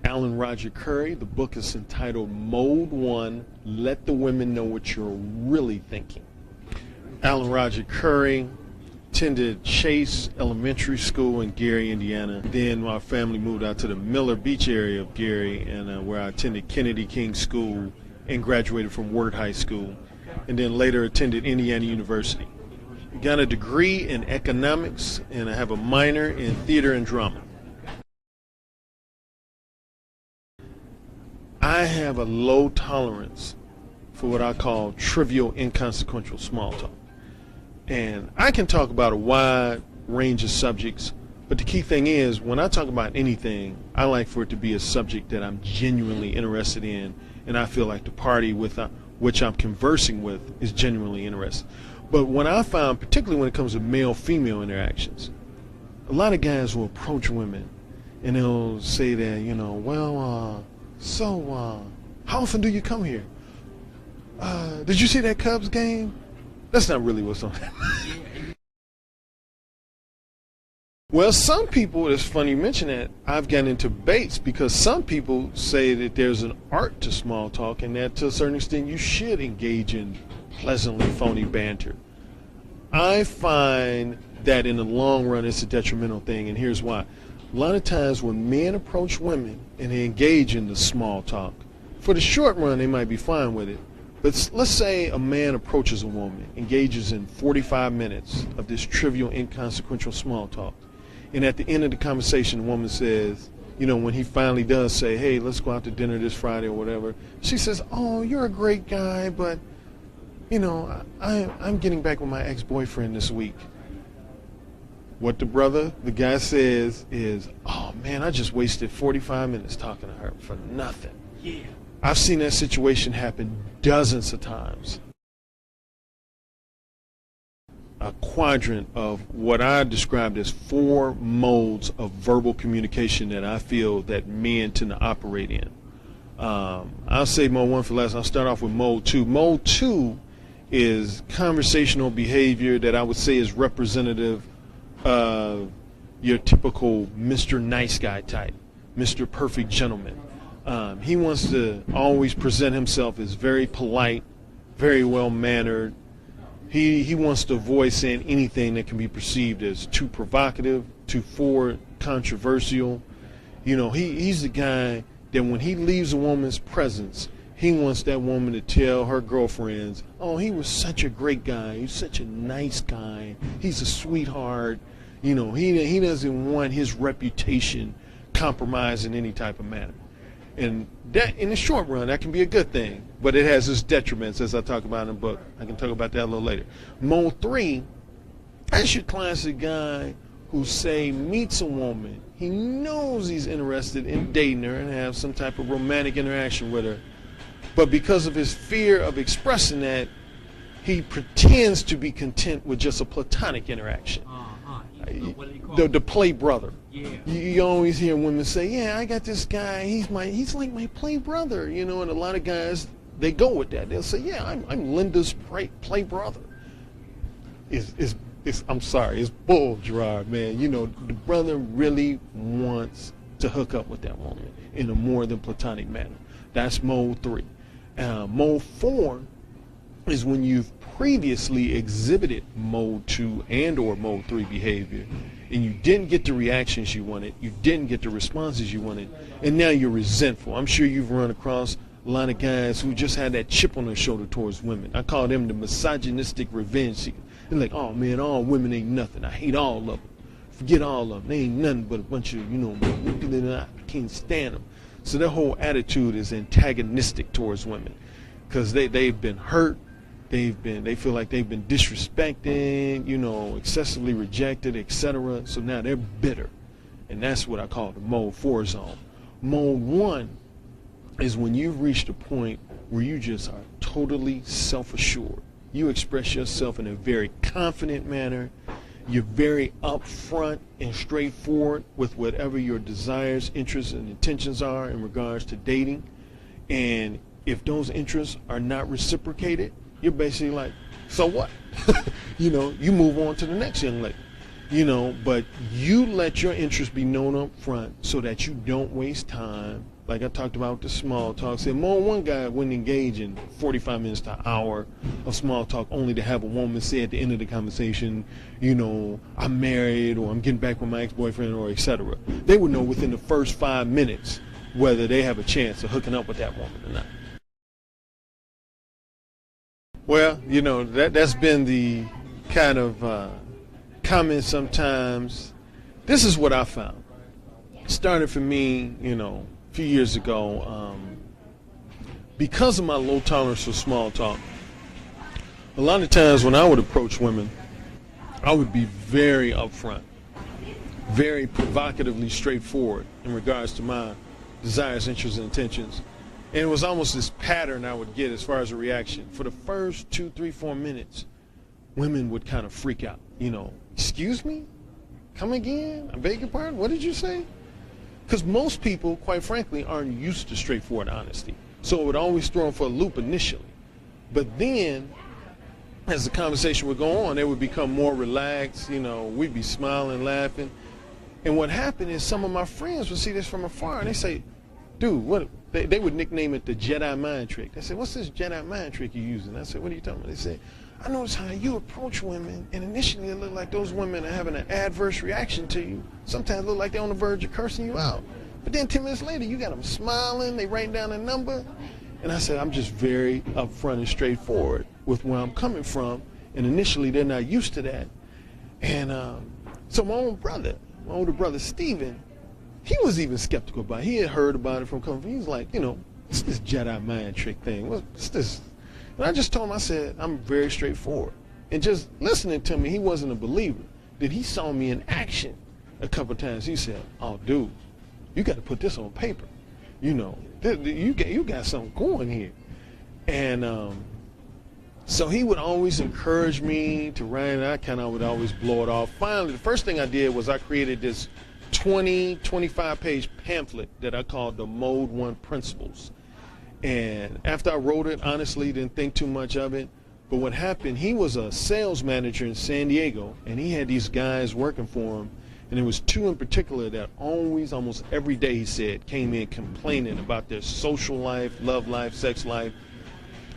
Alan Roger Currie. The book is entitled Mode Um, Let the Women Know What You're Really Thinking. Alan Roger Currie attended Chase Elementary School in Gary, Indiana. Then my family moved out to the Miller Beach area of Gary, and where I attended Kennedy King School and graduated from Word High School, and then later attended Indiana University. Got a degree in economics, and I have a minor in theater and drama. I have a low tolerance for what I call trivial, inconsequential small talk. And I can talk about a wide range of subjects, but the key thing is, when I talk about anything, I like for it to be a subject that I'm genuinely interested in, and I feel like the party with which I'm conversing with is genuinely interested. But when I found, particularly when it comes to male-female interactions, a lot of guys will approach women and they'll say that, how often do you come here? Did you see that Cubs game? That's not really what's on there. Well, some people, it's funny you mention that, I've gotten into debates because some people say that there's an art to small talk and that to a certain extent you should engage in pleasantly phony banter. I find that in the long run it's a detrimental thing, and here's why. A lot of times when men approach women and they engage in the small talk, for the short run they might be fine with it. But let's say a man approaches a woman, engages in 45 minutes of this trivial, inconsequential small talk. And at the end of the conversation, the woman says, when he finally does say, hey, let's go out to dinner this Friday or whatever, she says, oh, you're a great guy, but, I'm getting back with my ex-boyfriend this week. What the guy says is, oh, man, I just wasted 45 minutes talking to her for nothing. Yeah. I've seen that situation happen dozens of times. A quadrant of what I described as 4 modes of verbal communication that I feel that men tend to operate in. I'll save mode 1 for last. I'll start off with mode 2. Mode 2 is conversational behavior that I would say is representative of your typical Mr. Nice Guy type, Mr. Perfect Gentleman. He wants to always present himself as very polite, very well-mannered. He wants to avoid saying anything that can be perceived as too provocative, too forward, controversial. He's the guy that when he leaves a woman's presence, he wants that woman to tell her girlfriends, oh, he was such a great guy. He's such a nice guy. He's a sweetheart. He doesn't want his reputation compromised in any type of manner. And that, in the short run, that can be a good thing, but it has its detriments, as I talk about in the book. I can talk about that a little later. Mode 3, that's your classic guy who, say, meets a woman. He knows he's interested in dating her and have some type of romantic interaction with her, but because of his fear of expressing that, he pretends to be content with just a platonic interaction. What do you call the play brother. Yeah. You always hear women say, yeah, I got this guy, he's like my play brother, and a lot of guys, they go with that. They'll say, yeah, I'm Linda's play brother. I'm sorry, it's bull, Gerard, man. The brother really wants to hook up with that woman in a more than platonic manner. That's mode 3. Mode 4 is when you've previously exhibited mode 2 and or mode 3 behavior, and you didn't get the reactions you wanted, you didn't get the responses you wanted, and now you're resentful. I'm sure you've run across a lot of guys who just had that chip on their shoulder towards women. I call them the misogynistic revenge seeker. They're like, oh man, all women ain't nothing. I hate all of them. Forget all of them. They ain't nothing but a bunch of, I can't stand them. So their whole attitude is antagonistic towards women because they've been hurt. They feel like they've been disrespected, excessively rejected, etc. So now they're bitter. And that's what I call the mode 4 zone. Mode 1 is when you've reached a point where you just are totally self-assured. You express yourself in a very confident manner. You're very upfront and straightforward with whatever your desires, interests, and intentions are in regards to dating. And if those interests are not reciprocated, you're basically like, so what? You move on to the next young lady. But you let your interests be known up front so that you don't waste time like I talked about the small talk. Said more one guy wouldn't engage in 45 minutes to an hour of small talk only to have a woman say at the end of the conversation, you know, I'm married or I'm getting back with my ex-boyfriend or etc. They would know within the first 5 minutes whether they have a chance of hooking up with that woman or not. Well, you know, that's been the kind of comment sometimes. This is what I found. It started for me, you know, a few years ago. Because of my low tolerance for small talk, a lot of times when I would approach women, I would be very upfront, very provocatively straightforward in regards to my desires, interests, and intentions. And it was almost this pattern I would get as far as a reaction. For the first 2, 3, 4 minutes, women would kind of freak out. You know, excuse me? Come again? I beg your pardon? What did you say? Because most people, quite frankly, aren't used to straightforward honesty. So it would always throw them for a loop initially. But then, as the conversation would go on, they would become more relaxed. You know, we'd be smiling, laughing. And what happened is some of my friends would see this from afar and they say, dude, what? They would nickname it the Jedi mind trick. They said, what's this Jedi mind trick you're using? I said, what are you talking about? They said, I notice how you approach women, and initially it looked like those women are having an adverse reaction to you. Sometimes it look like they're on the verge of cursing you out. But then 10 minutes later, you got them smiling, they writing down a number. And I said, I'm just very upfront and straightforward with where I'm coming from. And initially, they're not used to that. And so my older brother, Steven, he was even skeptical about it. He had heard about it from coming. He was like, you know, what's this Jedi mind trick thing? What's this? And I just told him, I said, I'm very straightforward. And just listening to me, he wasn't a believer. Then he saw me in action a couple of times. He said, oh, dude, you got to put this on paper. You know, you got something going here. And so he would always encourage me to write, and I kind of would always blow it off. Finally, the first thing I did was I created this 25-page pamphlet that I called the Mode Um Principles. And after I wrote it, honestly, didn't think too much of it. But what happened, he was a sales manager in San Diego, and he had these guys working for him. And there was 2 in particular that almost every day, he said, came in complaining about their social life, love life, sex life.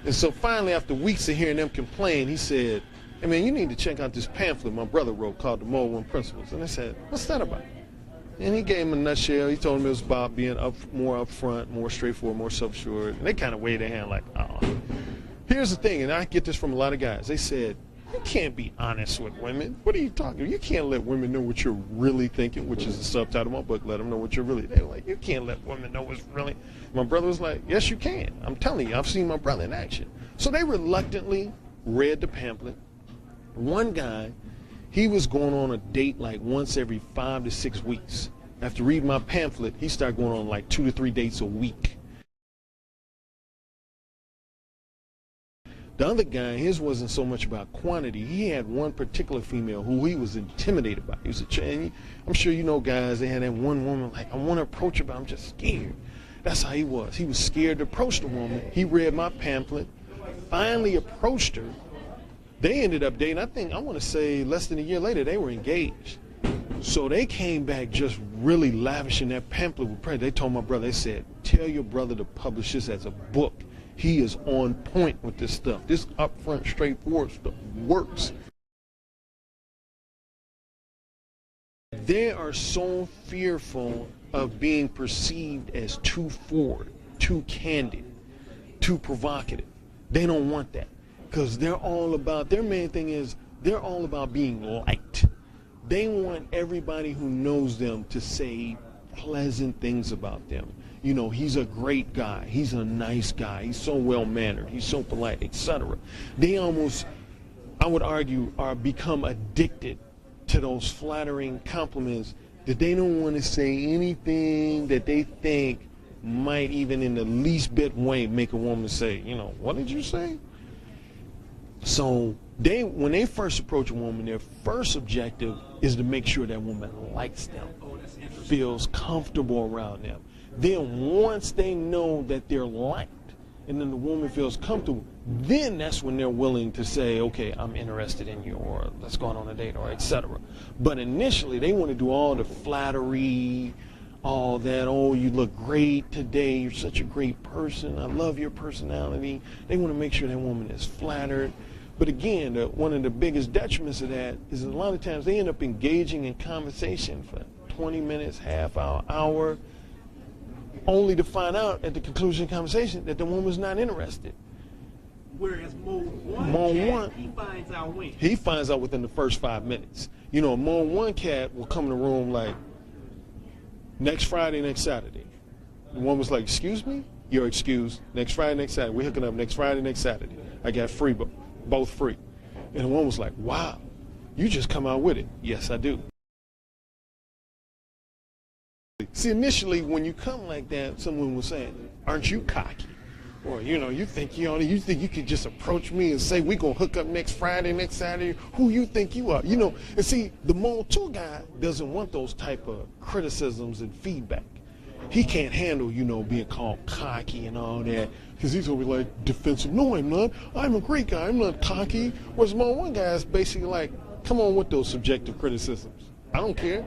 And so finally, after weeks of hearing them complain, he said, hey man, you need to check out this pamphlet my brother wrote called the Mode Um Principles. And I said, what's that about? And he gave him a nutshell. He told him it was about being more upfront, more straightforward, more self-assured. And they kind of waved their hand like, oh. Here's the thing, and I get this from a lot of guys. They said, you can't be honest with women. What are you talking about? You can't let women know what you're really thinking, which is the subtitle of my book, Let Them Know What You're Really. They're like, you can't let women know what's really. My brother was like, yes, you can. I'm telling you, I've seen my brother in action. So they reluctantly read the pamphlet. One guy, he was going on a date like once every 5 to 6 weeks. After reading my pamphlet, he started going on like 2 to 3 dates a week. The other guy, his wasn't so much about quantity. He had one particular female who he was intimidated by. He was I'm sure you know guys, they had that one woman like, I want to approach her, but I'm just scared. That's how he was. He was scared to approach the woman. He read my pamphlet, finally approached her. They ended up dating. I want to say less than a year later, they were engaged. So they came back just really lavishing that pamphlet with praise. They told my brother, they said, tell your brother to publish this as a book. He is on point with this stuff. This upfront, straightforward stuff works. They are so fearful of being perceived as too forward, too candid, too provocative. They don't want that because they're all about, their main thing is they're all about being liked. They want everybody who knows them to say pleasant things about them. You know, he's a great guy. He's a nice guy. He's so well-mannered. He's so polite, etc. They almost, I would argue, are become addicted to those flattering compliments that they don't want to say anything that they think might even in the least bit way make a woman say, you know, what did you say? So when they first approach a woman, their first objective is to make sure that woman likes them, feels comfortable around them. Then once they know that they're liked and then the woman feels comfortable, then that's when they're willing to say, okay, I'm interested in you, or let's go on a date, or etc. But initially they want to do all the flattery, all that. Oh, you look great today. You're such a great person. I love your personality. They want to make sure that woman is flattered. But again, one of the biggest detriments of that is a lot of times they end up engaging in conversation for 20 minutes, half hour, only to find out at the conclusion of the conversation that the woman's not interested. Whereas Mode One, he finds out when? He finds out within the first 5 minutes. You know, a Mode 1 cat will come in the room like, next Friday, next Saturday. The woman's like, excuse me? You're excused. Next Friday, next Saturday. We're hooking up next Friday, next Saturday. I got free, both free. And the woman was like, wow, you just come out with it. Yes, I do. See, initially, when you come like that, someone was saying, aren't you cocky? Or, you know, you think you could just approach me and say, we gonna hook up next Friday, next Saturday. Who you think you are? You know, and see, the Mode 2 guy doesn't want those type of criticisms and feedback. He can't handle, you know, being called cocky and all that, because he's gonna be like defensive. No, I'm not. I'm a great guy. I'm not cocky. Whereas Mode 1 guy is basically like, come on with those subjective criticisms. I don't care.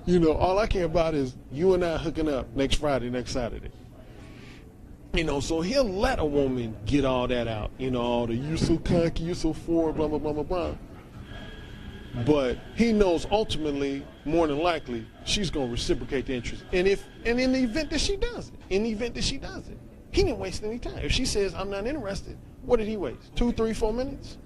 You know, all I care about is you and I hooking up next Friday, next Saturday. You know, so he'll let a woman get all that out. You know, all the you're so cocky, you're so forward, blah, blah, blah, blah, blah. But he knows ultimately, more than likely, she's going to reciprocate the interest. And in the event that she doesn't, he didn't waste any time. If she says, I'm not interested, what did he waste? 2, 3, 4 minutes?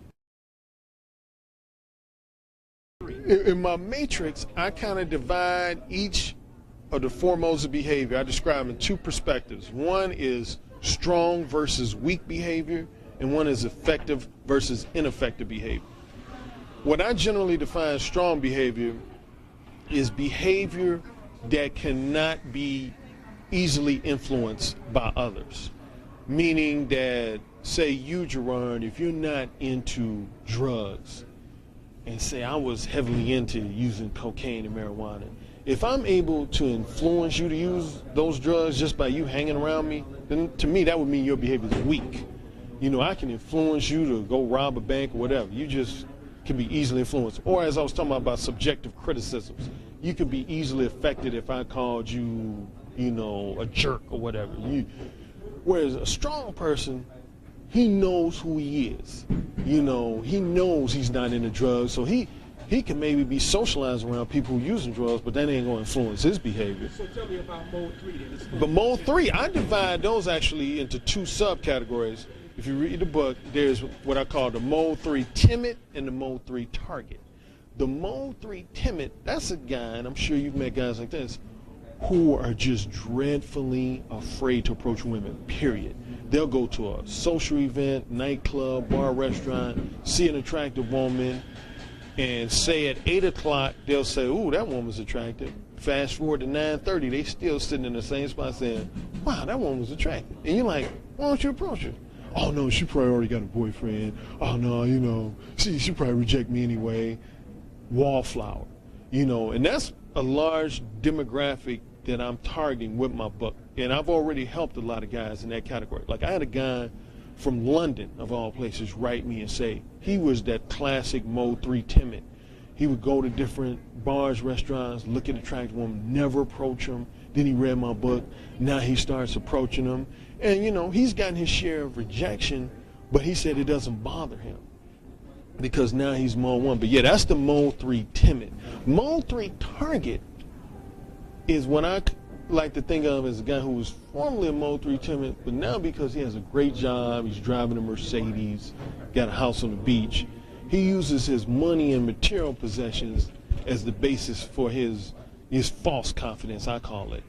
In my matrix, I kind of divide each of the 4 modes of behavior. I describe in 2 perspectives. One is strong versus weak behavior, and one is effective versus ineffective behavior. What I generally define as strong behavior is behavior that cannot be easily influenced by others. Meaning that, say you, Gerard, if you're not into drugs, and say I was heavily into using cocaine and marijuana, if I'm able to influence you to use those drugs just by you hanging around me, then to me that would mean your behavior is weak. You know, I can influence you to go rob a bank or whatever. You just can be easily influenced. Or as I was talking about subjective criticisms, you could be easily affected if I called you, you know, a jerk or whatever. Whereas a strong person, he knows who he is. You know, he knows he's not into drugs, so he can maybe be socialized around people who are using drugs, but that ain't going to influence his behavior. So tell me about Mode 3 then. But Mode 3, I divide those actually into 2 subcategories. If you read the book, there's what I call the Mode 3 timid and the Mode 3 target. The Mode 3 timid, that's a guy, and I'm sure you've met guys like this, who are just dreadfully afraid to approach women, period. They'll go to a social event, nightclub, bar, restaurant, see an attractive woman, and say at 8 o'clock, they'll say, ooh, that woman's attractive. Fast forward to 9:30, they still sitting in the same spot saying, wow, that woman was attractive. And you're like, why don't you approach her? Oh, no, she probably already got a boyfriend. Oh, no, you know, she probably reject me anyway. Wallflower, you know, and that's a large demographic that I'm targeting with my book. And I've already helped a lot of guys in that category. Like I had a guy from London, of all places, write me and say he was that classic Mode 3 timid. He would go to different bars, restaurants, look at attractive women, never approach them. Then he read my book. Now he starts approaching them. And, you know, he's gotten his share of rejection, but he said it doesn't bother him because now he's Mode 1. But yeah, that's the Mode 3 timid. Mode 3 target is what I like to think of as a guy who was formerly a Mode 3 timid, but now because he has a great job, he's driving a Mercedes, got a house on the beach, he uses his money and material possessions as the basis for his false confidence, I call it.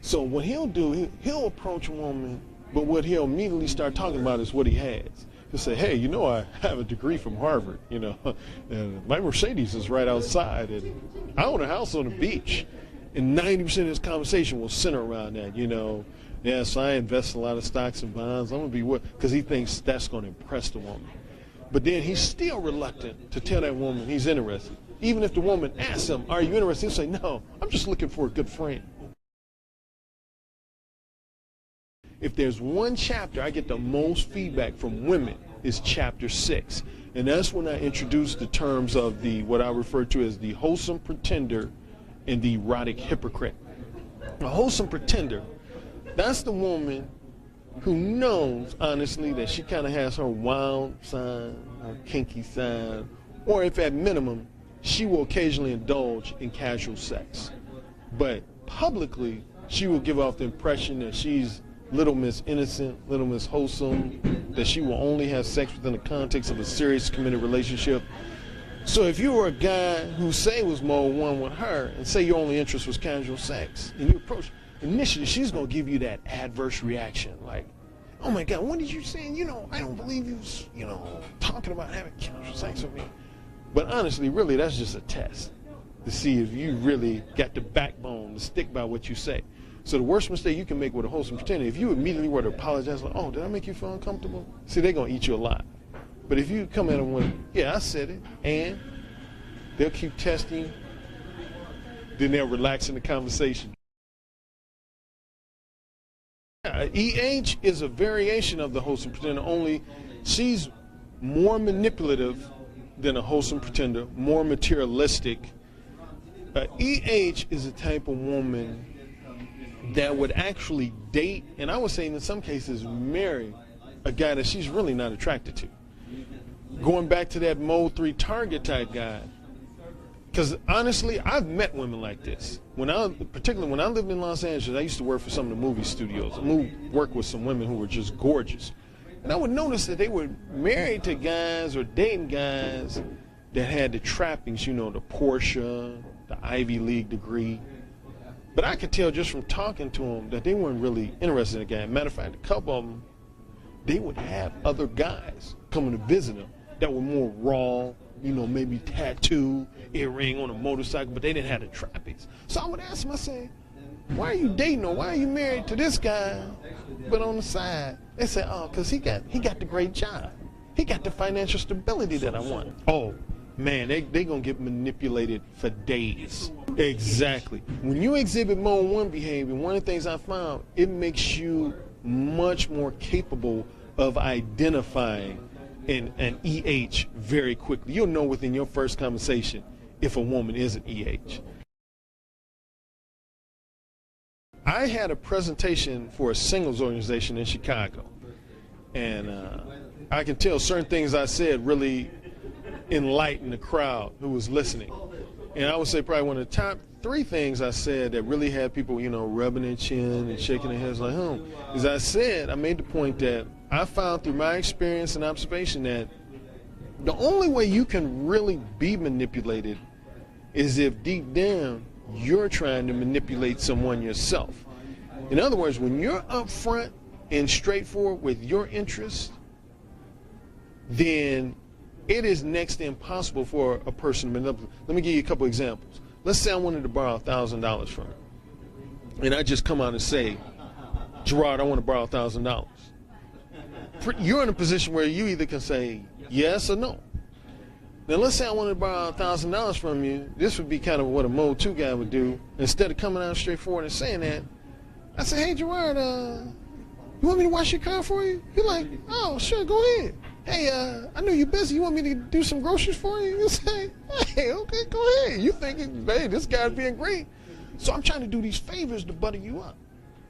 So what he'll do, he'll approach a woman, but what he'll immediately start talking about is what he has. He'll say, hey, you know, I have a degree from Harvard, you know, and my Mercedes is right outside, and I own a house on the beach. And 90% of his conversation will center around that, you know. Yes, I invest in a lot of stocks and bonds. I'm going to be what? Because he thinks that's going to impress the woman. But then he's still reluctant to tell that woman he's interested. Even if the woman asks him, are you interested? He'll say, no, I'm just looking for a good friend. If there's one chapter I get the most feedback from women, it's chapter 6. And that's when I introduce the terms of the what I refer to as the wholesome pretender and the erotic hypocrite. A wholesome pretender, that's the woman who knows, honestly, that she kind of has her wild side, her kinky side, or if at minimum, she will occasionally indulge in casual sex. But publicly, she will give off the impression that she's Little Miss Innocent, Little Miss Wholesome, that she will only have sex within the context of a serious committed relationship. So if you were a guy who say was Mode 1 with her and say your only interest was casual sex, and you approach, initially she's going to give you that adverse reaction, like, oh my God, what did you say? You know, I don't believe you, talking about having casual sex with me. But honestly, really, that's just a test to see if you really got the backbone to stick by what you say. So the worst mistake you can make with a wholesome pretender, if you immediately were to apologize, like, oh, did I make you feel uncomfortable? See, they're going to eat you alive. But if you come at them with, yeah, I said it, and they'll keep testing you, then they'll relax in the conversation. EH is a variation of the wholesome pretender, only she's more manipulative than a wholesome pretender, more materialistic. EH is a type of woman that would actually date, and I would say in some cases marry, a guy that she's really not attracted to. Going back to that Mode 3 target type guy, because honestly, I've met women like this. Particularly when I lived in Los Angeles, I used to work for some of the movie studios. I worked with some women who were just gorgeous. And I would notice that they were married to guys or dating guys that had the trappings, the Porsche, the Ivy League degree. But I could tell just from talking to them that they weren't really interested in the guy. Matter of fact, a couple of them, they would have other guys coming to visit them that were more raw, maybe tattoo, earring on a motorcycle, but they didn't have the trappings. So I would ask them, I say, why are you dating or why are you married to this guy, but on the side? They say, oh, because he got the great job. He got the financial stability that I want. Oh, man, they going to get manipulated for days. Exactly. When you exhibit Mode 1 behavior, one of the things I found, it makes you much more capable of identifying an EH very quickly. You'll know within your first conversation if a woman is an EH. I had a presentation for a singles organization in Chicago, and I can tell certain things I said really enlightened the crowd who was listening. And I would say probably one of the top 3 things I said that really had people, rubbing their chin and shaking their heads like, is I made the point that I found through my experience and observation that the only way you can really be manipulated is if deep down you're trying to manipulate someone yourself. In other words, when you're upfront and straightforward with your interests, then it is next to impossible for a person to manipulate. Let me give you a couple examples. Let's say I wanted to borrow $1,000 from you, and I just come out and say, Gerard, I want to borrow $1,000. You're in a position where you either can say yes or no. Now let's say I wanted to borrow $1,000 from you. This would be kind of what a Mode 2 guy would do. Instead of coming out straightforward and saying that, I say, hey Gerard, you want me to wash your car for you? You're like, oh sure, go ahead. Hey, I know you're busy. You want me to do some groceries for you? You say, hey, okay, go ahead. You thinking, hey, this guy's being great. So I'm trying to do these favors to butter you up.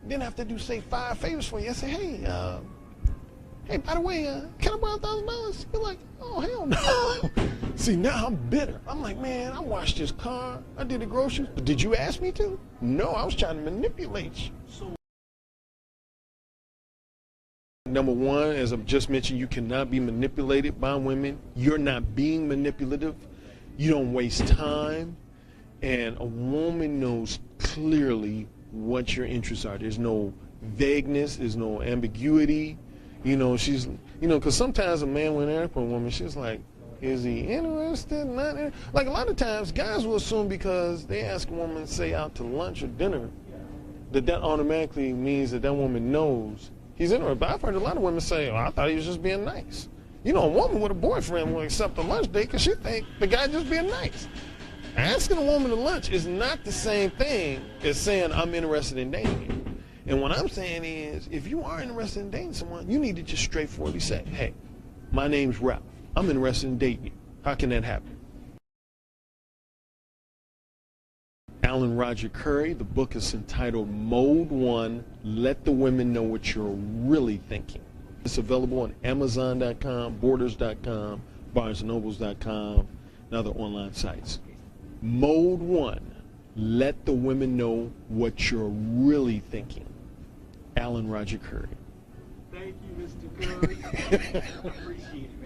Then after I do, say, 5 favors for you, I say, hey, by the way, can I borrow $1,000? You're like, oh, hell no. See, now I'm bitter. I'm like, man, I washed this car. I did the groceries. But did you ask me to? No, I was trying to manipulate you. Number one, as I've just mentioned, you cannot be manipulated by women. You're not being manipulative. You don't waste time. And a woman knows clearly what your interests are. There's no vagueness. There's no ambiguity. She's, because sometimes a man will interact with a woman, she's like, is he interested? Not interested? Like a lot of times, guys will assume because they ask a woman, say, out to lunch or dinner, that automatically means that that woman knows he's interested. But I've heard a lot of women say, oh, I thought he was just being nice. A woman with a boyfriend will accept a lunch date because she think the guy just being nice. Asking a woman to lunch is not the same thing as saying, I'm interested in dating you. And what I'm saying is, if you are interested in dating someone, you need to just straightforwardly say, hey, my name's Ralph. I'm interested in dating you. How can that happen? Alan Roger Currie. The book is entitled Mode One, Let the Women Know What You're Really Thinking. It's available on Amazon.com, Borders.com, BarnesandNobles.com, and other online sites. Mode One, Let the Women Know What You're Really Thinking. Alan Roger Currie. Thank you, Mr. Curry. I appreciate it.